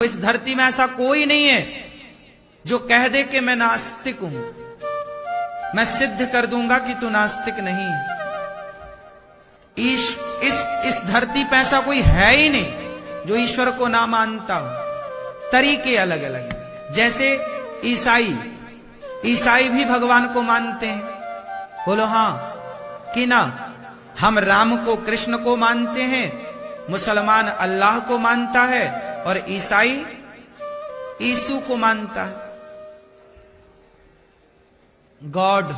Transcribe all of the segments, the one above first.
इस धरती में ऐसा कोई नहीं है जो कह दे कि मैं नास्तिक हूं। मैं सिद्ध कर दूंगा कि तू नास्तिक नहीं है। इस धरती पे ऐसा कोई है ही नहीं जो ईश्वर को ना मानता हो। तरीके अलग अलग हैं। जैसे ईसाई भी भगवान को मानते हैं। बोलो हां कि ना। हम राम को, कृष्ण को मानते हैं। मुसलमान अल्लाह को मानता है और ईसाई यीशु को मानता है। गॉड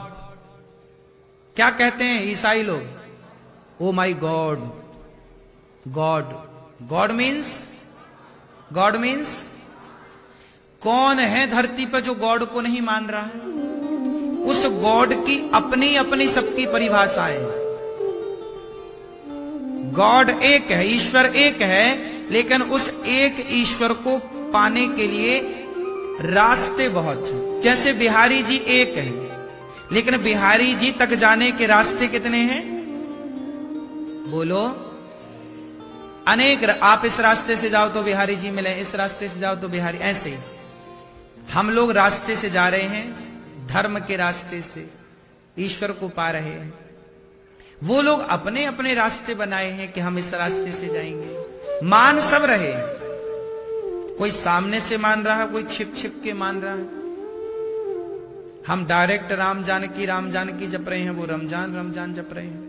क्या कहते हैं ईसाई लोग? ओ माई गॉड। गॉड मीन्स कौन है धरती पर जो गॉड को नहीं मान रहा है? उस गॉड की अपनी अपनी सबकी परिभाषाएं हैं। गॉड एक है, ईश्वर एक है, लेकिन उस एक ईश्वर को पाने के लिए रास्ते बहुत हैं। जैसे बिहारी जी एक है, लेकिन बिहारी जी तक जाने के रास्ते कितने हैं? बोलो। अनेक। आप इस रास्ते से जाओ तो बिहारी जी मिले, इस रास्ते से जाओ तो बिहारी। ऐसे ही हम लोग रास्ते से जा रहे हैं, धर्म के रास्ते से ईश्वर को पा रहे हैं। वो लोग अपने अपने रास्ते बनाए हैं कि हम इस रास्ते से जाएंगे। मान सब रहे हैं। कोई सामने से मान रहा है, कोई छिप छिप के मान रहा है। हम डायरेक्ट राम जानकी जप रहे हैं, वो रमजान जप रहे हैं।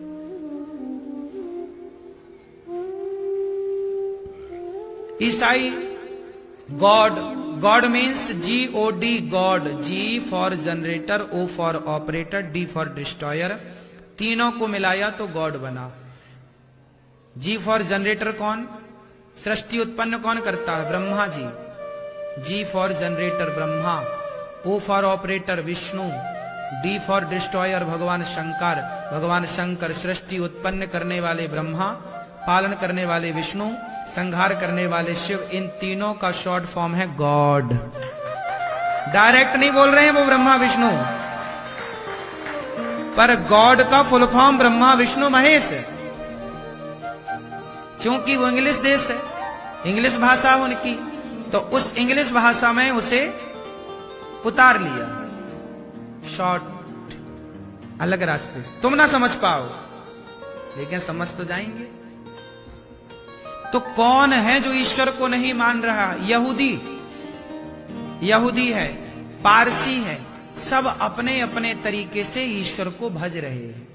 ईसाई God means GOD God. G for generator, O for operator, D for destroyer. तीनों को मिलाया तो गॉड बना। G फॉर जनरेटर कौन? सृष्टि उत्पन्न कौन करता है? Brahma ji. G for generator Brahma, O for operator Vishnu, D for destroyer भगवान शंकर। सृष्टि उत्पन्न करने वाले ब्रह्मा, पालन करने वाले विष्णु, संहार करने वाले शिव। इन तीनों का शॉर्ट फॉर्म है गॉड। डायरेक्ट नहीं बोल रहे हैं वो ब्रह्मा विष्णु, पर गॉड का फुल फॉर्म ब्रह्मा विष्णु महेश है। क्योंकि वो इंग्लिश देश है, इंग्लिश भाषा उनकी, तो उस इंग्लिश भाषा में उसे उतार लिया शॉर्ट, अलग रास्ते से। तुम ना समझ पाओ, लेकिन समझ तो जाएंगे। तो कौन है जो ईश्वर को नहीं मान रहा? यहूदी है, पारसी है, सब अपने अपने तरीके से ईश्वर को भज रहे हैं।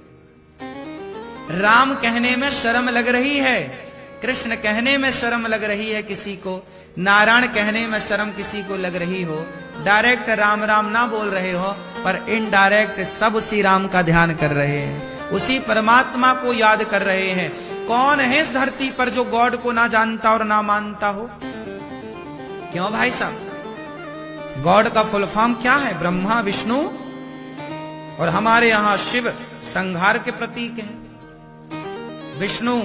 राम कहने में शर्म लग रही है, कृष्ण कहने में शर्म लग रही है किसी को, नारायण कहने में शर्म किसी को लग रही हो। डायरेक्ट राम राम ना बोल रहे हो, पर इनडायरेक्ट सब उसी राम का ध्यान कर रहे हैं, उसी परमात्मा को याद कर रहे हैं। कौन है इस धरती पर जो गॉड को ना जानता और ना मानता हो? क्यों भाई साहब? गॉड का फुल फॉर्म क्या है? ब्रह्मा विष्णु, और हमारे यहां शिव संहार के प्रतीक हैं, विष्णु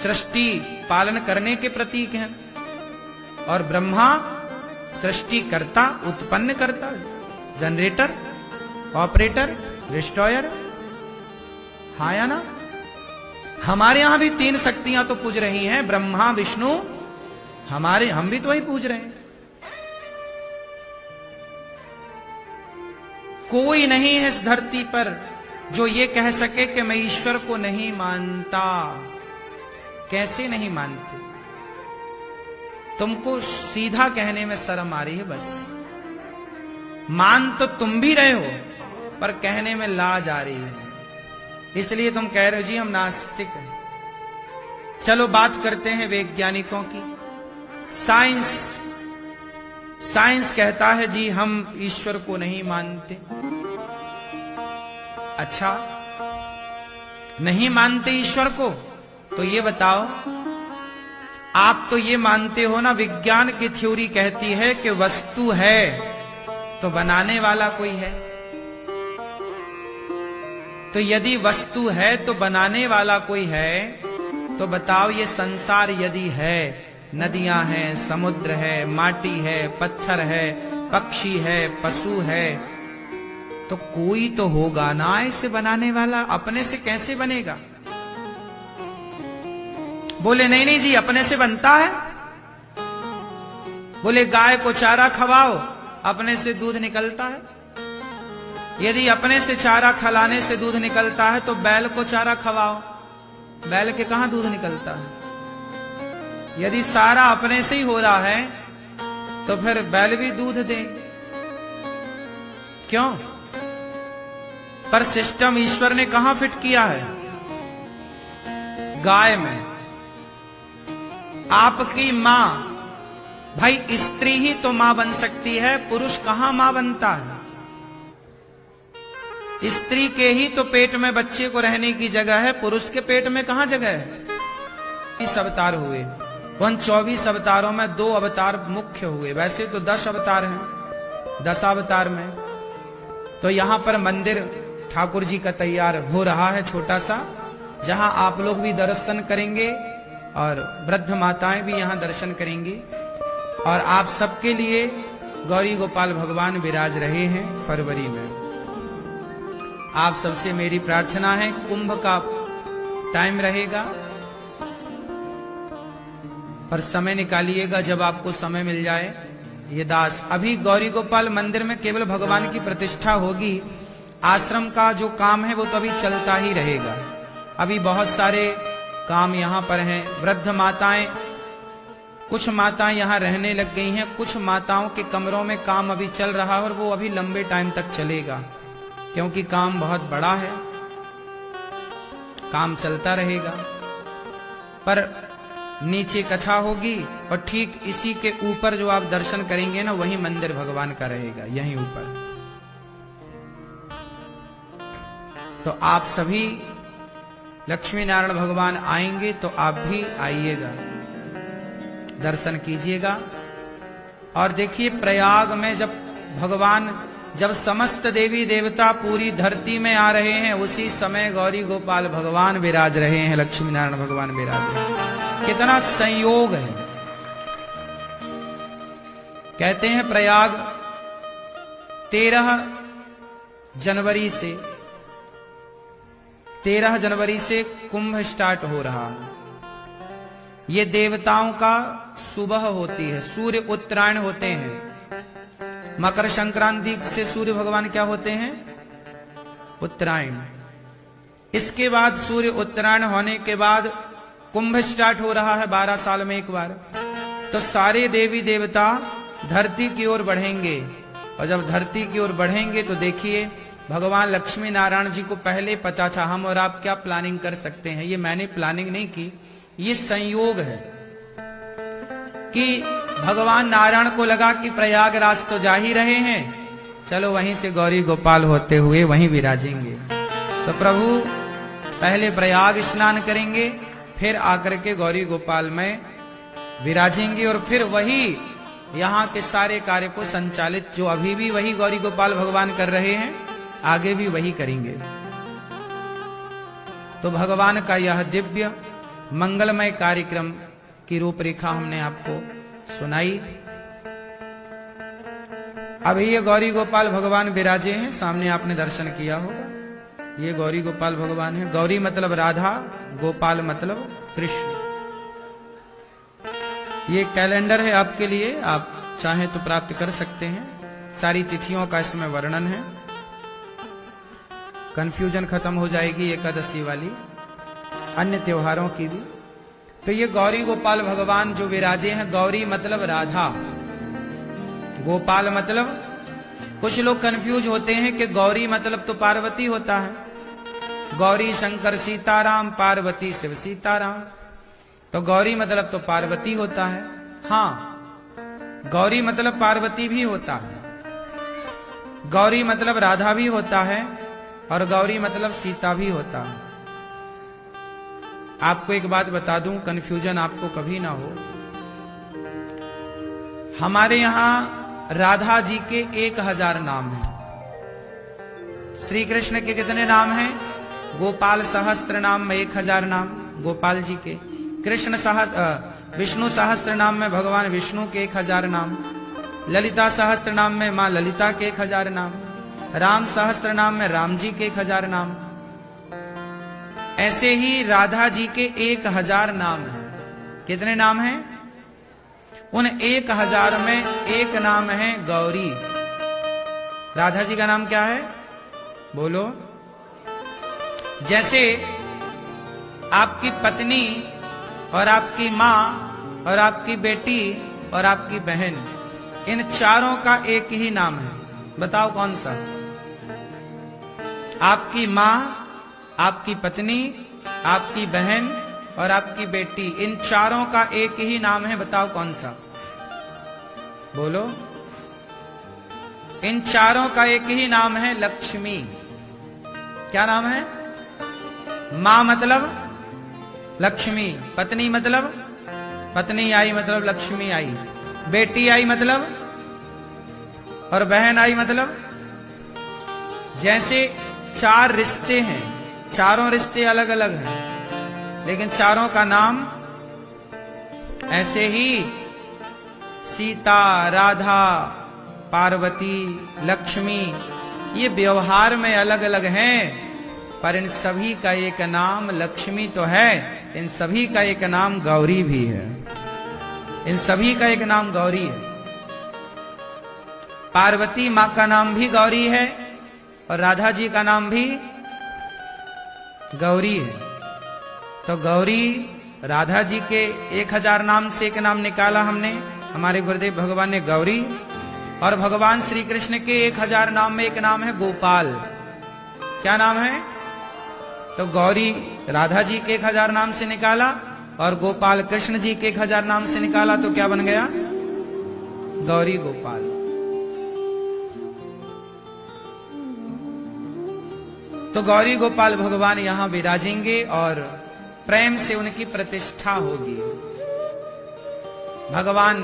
सृष्टि पालन करने के प्रतीक हैं, और ब्रह्मा सृष्टि करता, उत्पन्न करता, जनरेटर, ऑपरेटर, डिस्ट्रॉयर। हाँ या ना? हमारे यहां भी तीन शक्तियां तो पूज रही हैं, ब्रह्मा विष्णु, हम भी तो वही पूज रहे हैं। कोई नहीं है इस धरती पर जो ये कह सके कि मैं ईश्वर को नहीं मानता। कैसे नहीं मानते? तुमको सीधा कहने में शर्म आ रही है बस। मान तो तुम भी रहे हो, पर कहने में लाज आ रही है, इसलिए तुम कह रहे हो जी हम नास्तिक हैं। चलो बात करते हैं वैज्ञानिकों की। साइंस कहता है जी हम ईश्वर को नहीं मानते। अच्छा, नहीं मानते ईश्वर को, तो ये बताओ, आप तो ये मानते हो ना, विज्ञान की थ्योरी कहती है कि वस्तु है तो बनाने वाला कोई है। तो यदि वस्तु है तो बनाने वाला कोई है, तो बताओ ये संसार यदि है, नदियां हैं, समुद्र है, माटी है, पत्थर है, पक्षी है, पशु है, तो कोई तो होगा ना इसे बनाने वाला। अपने से कैसे बनेगा? बोले नहीं जी अपने से बनता है। बोले गाय को चारा खवाओ, अपने से दूध निकलता है। यदि अपने से चारा खिलाने से दूध निकलता है तो बैल को चारा खवाओ, बैल के कहां दूध निकलता है। यदि सारा अपने से ही हो रहा है तो फिर बैल भी दूध दे, क्यों? पर सिस्टम ईश्वर ने कहां फिट किया है? गाय में। आपकी मां, भाई स्त्री ही तो मां बन सकती है, पुरुष कहां मां बनता है? स्त्री के ही तो पेट में बच्चे को रहने की जगह है, पुरुष के पेट में कहां जगह है? 20 अवतार हुए, उन 24 अवतारों में 2 अवतार मुख्य हुए, वैसे तो 10 अवतार हैं। 10 अवतार में तो यहां पर मंदिर ठाकुर जी का तैयार हो रहा है, छोटा सा, जहां आप लोग भी दर्शन करेंगे और वृद्ध माताएं भी यहां दर्शन करेंगी। और आप सबके लिए गौरी गोपाल भगवान विराज रहे हैं फरवरी में। आप सबसे मेरी प्रार्थना है, कुंभ का टाइम रहेगा, पर समय निकालिएगा जब आपको समय मिल जाए। ये दास, अभी गौरी गोपाल मंदिर में केवल भगवान की प्रतिष्ठा होगी, आश्रम का जो काम है वो तो अभी चलता ही रहेगा। अभी बहुत सारे काम यहाँ पर हैं। वृद्ध माताएं, कुछ माताएं यहाँ रहने लग गई हैं, कुछ माताओं के कमरों में काम अभी चल रहा है और वो अभी लंबे टाइम तक चलेगा, क्योंकि काम बहुत बड़ा है, काम चलता रहेगा। पर नीचे कथा होगी और ठीक इसी के ऊपर जो आप दर्शन करेंगे ना, वही मंदिर भगवान का रहेगा, यहीं ऊपर। तो आप सभी लक्ष्मी नारायण भगवान आएंगे तो आप भी आइएगा, दर्शन कीजिएगा। और देखिए, प्रयाग में जब समस्त देवी देवता पूरी धरती में आ रहे हैं, उसी समय गौरी गोपाल भगवान विराज रहे हैं, लक्ष्मी नारायण भगवान विराज रहे हैं। कितना संयोग है। कहते हैं प्रयाग 13 जनवरी से कुंभ स्टार्ट हो रहा है। ये देवताओं का सुबह होती है, सूर्य उत्तरायण होते हैं। मकर संक्रांति से सूर्य भगवान क्या होते हैं? उत्तरायण। इसके बाद सूर्य उत्तरायण होने के बाद कुंभ स्टार्ट हो रहा है 12 साल में एक बार। तो सारे देवी देवता धरती की ओर बढ़ेंगे, और जब धरती की ओर बढ़ेंगे तो देखिए, भगवान लक्ष्मी नारायण जी को पहले पता था हम और आप क्या प्लानिंग कर सकते हैं। ये मैंने प्लानिंग नहीं की, ये संयोग है कि भगवान नारायण को लगा कि प्रयागराज तो जा ही रहे हैं, चलो वहीं से गौरी गोपाल होते हुए वहीं विराजेंगे। तो प्रभु पहले प्रयाग स्नान करेंगे, फिर आकर के गौरी गोपाल में विराजेंगे, और फिर वही यहाँ के सारे कार्य को संचालित, जो अभी भी वही गौरी गोपाल भगवान कर रहे हैं, आगे भी वही करेंगे। तो भगवान का यह दिव्य मंगलमय कार्यक्रम की रूपरेखा हमने आपको सुनाई। अभी ये गौरी गोपाल भगवान विराजे हैं, सामने आपने दर्शन किया होगा। ये गौरी गोपाल भगवान है। गौरी मतलब राधा, गोपाल मतलब कृष्ण। ये कैलेंडर है आपके लिए, आप चाहें तो प्राप्त कर सकते हैं। सारी तिथियों का इसमें वर्णन है, कंफ्यूजन खत्म हो जाएगी एकादशी वाली, अन्य त्योहारों की भी। तो ये गौरी गोपाल भगवान जो विराजे हैं, गौरी मतलब राधा, गोपाल मतलब, कुछ लोग कंफ्यूज होते हैं कि गौरी मतलब तो पार्वती होता है। गौरी शंकर सीताराम, पार्वती शिव सीताराम। तो गौरी मतलब तो पार्वती होता है। हाँ, गौरी मतलब पार्वती भी होता है, गौरी मतलब राधा भी होता है, और गौरी मतलब सीता भी होता है। आपको एक बात बता दूं, कंफ्यूजन आपको कभी ना हो। हमारे यहां राधा जी के 1000 नाम हैं। श्री कृष्ण के कितने नाम हैं? गोपाल सहस्त्र नाम में 1000 नाम गोपाल जी के। विष्णु सहस्त्र नाम में भगवान विष्णु के 1000 नाम। ललिता सहस्त्र नाम में मां ललिता के 1000 नाम। राम सहस्त्र नाम में राम जी के 1000 नाम। ऐसे ही राधा जी के 1000 नाम हैं। कितने नाम हैं? उन 1000 में एक नाम है गौरी। राधा जी का नाम क्या है? बोलो। जैसे आपकी पत्नी और आपकी माँ और आपकी बेटी और आपकी बहन, इन चारों का एक ही नाम है, बताओ कौन सा? आपकी माँ, आपकी पत्नी, आपकी बहन और आपकी बेटी, इन चारों का एक ही नाम है, बताओ कौन सा? बोलो। इन चारों का एक ही नाम है लक्ष्मी। क्या नाम है? मां मतलब लक्ष्मी, पत्नी मतलब पत्नी आई मतलब लक्ष्मी आई, बेटी आई मतलब, और बहन आई मतलब। जैसे 4 रिश्ते हैं, चारों रिश्ते अलग अलग हैं, लेकिन चारों का नाम, ऐसे ही सीता, राधा, पार्वती, लक्ष्मी, ये व्यवहार में अलग अलग हैं, पर इन सभी का एक नाम लक्ष्मी तो है, इन सभी का एक नाम गौरी भी है। इन सभी का एक नाम गौरी है। पार्वती मां का नाम भी गौरी है और राधा जी का नाम भी गौरी है। तो गौरी, राधा जी के 1000 नाम से एक नाम निकाला हमने, हमारे गुरुदेव भगवान ने गौरी। और भगवान श्री कृष्ण के 1000 नाम में एक नाम है गोपाल। क्या नाम है? तो गौरी राधा जी के 1000 नाम से निकाला और गोपाल कृष्ण जी के 1000 नाम से निकाला, तो क्या बन गया? गौरी गोपाल। तो गौरी गोपाल भगवान यहां विराजेंगे और प्रेम से उनकी प्रतिष्ठा होगी। भगवान